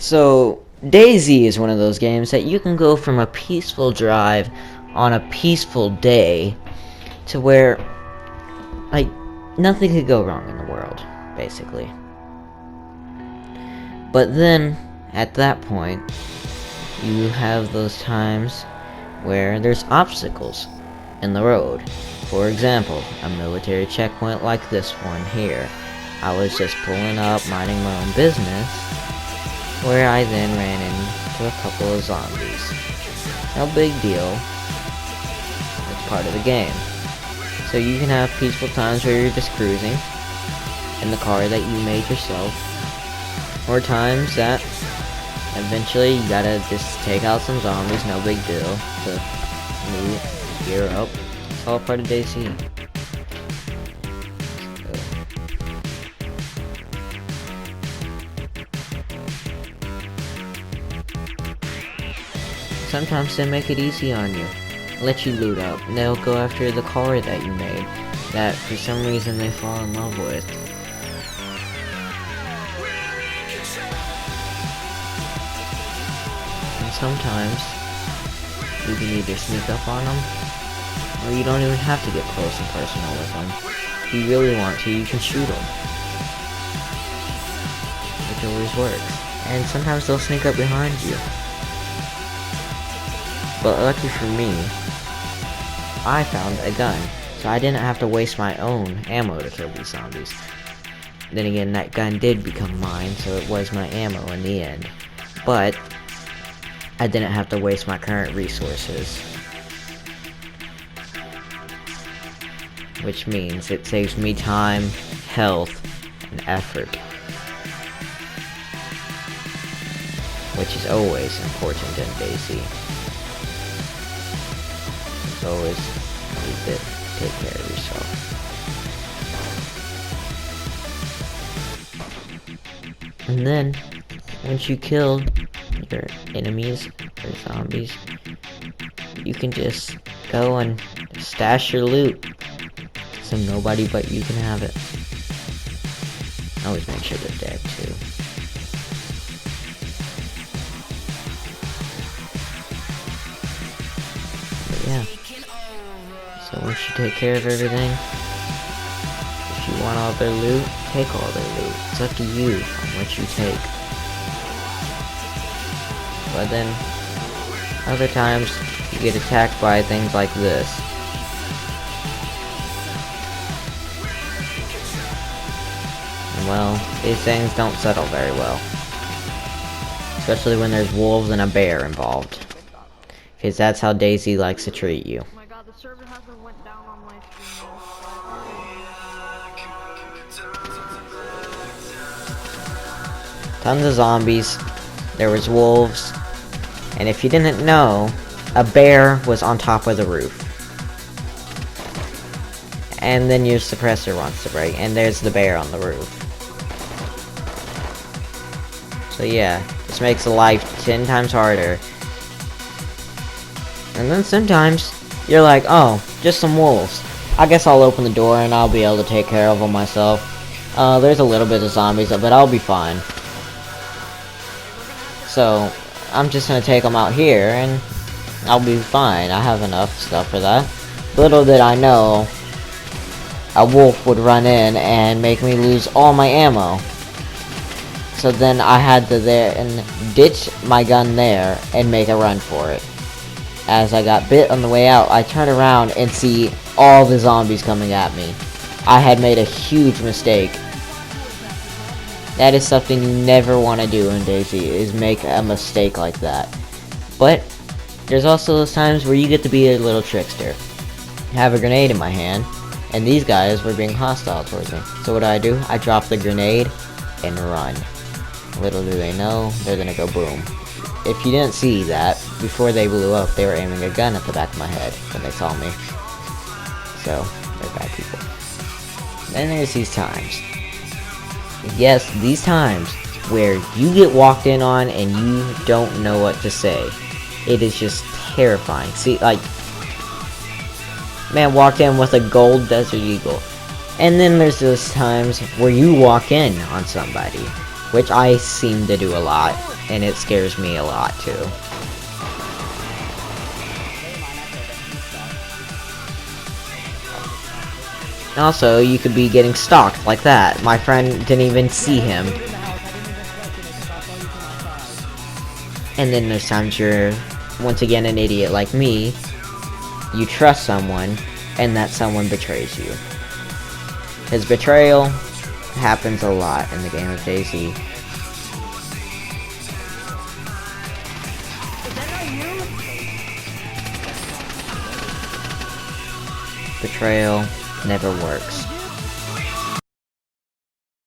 So, Dayz is one of those games that you can go from a peaceful drive on a peaceful day to where, like, nothing could go wrong in the world, basically. But then, at that point, you have those times where there's obstacles in the road. For example, a military checkpoint like this one here. I was just pulling up, minding my own business, where I then ran into a couple of zombies. No big deal. It's part of the game. So you can have peaceful times where you're just cruising in the car that you made yourself, or times that eventually you gotta just take out some zombies, no big deal, to move, gear up. It's all part of Dayz. Sometimes they make it easy on you, let you loot up, and they'll go after the car that you made, that for some reason they fall in love with. And sometimes, you can either sneak up on them, or you don't even have to get close and personal with them. If you really want to, you can shoot them, which always works. And sometimes they'll sneak up behind you. But lucky for me, I found a gun, so I didn't have to waste my own ammo to kill these zombies. Then again, that gun did become mine, so it was my ammo in the end. But I didn't have to waste my current resources. Which means it saves me time, health, and effort. Which is always important in Dayz. Always need to take care of yourself. And then, once you kill your enemies or zombies, you can just go and stash your loot so nobody but you can have it. Always make sure they're dead too. But yeah. So once you take care of everything, if you want all their loot, take all their loot. It's up to you on what you take. But then, other times, you get attacked by things like this. And well, these things don't settle very well. Especially when there's wolves and a bear involved. Because that's how Dayz likes to treat you. The server hasn't went down on my stream yet. Tons of zombies, there was wolves, and if you didn't know, a bear was on top of the roof. And then your suppressor wants to break, and there's the bear on the roof. So yeah, this makes life 10 times harder. And then sometimes, you're like, oh, just some wolves. I guess I'll open the door and I'll be able to take care of them myself. There's a little bit of zombies, but I'll be fine. So, I'm just gonna take them out here and I'll be fine. I have enough stuff for that. Little did I know, a wolf would run in and make me lose all my ammo. So then I had to there and ditch my gun there and make a run for it. As I got bit on the way out, I turn around and see all the zombies coming at me. I had made a huge mistake. That is something you never want to do in Dayz, is make a mistake like that. But, there's also those times where you get to be a little trickster. I have a grenade in my hand, and these guys were being hostile towards me. So what do? I drop the grenade and run. Little do they know, they're gonna go boom. If you didn't see that, before they blew up, they were aiming a gun at the back of my head when they saw me. So, they're bad people. Then there's these times. Yes, these times where you get walked in on and you don't know what to say. It is just terrifying. See, like, man walked in with a gold Desert Eagle. And then there's those times where you walk in on somebody, which I seem to do a lot, and it scares me a lot too. Also, you could be getting stalked like that. My friend didn't even see him. And then there's times you're, once again, an idiot like me. You trust someone, and that someone betrays you. His betrayal happens a lot in the game of Dayz. Betrayal never works.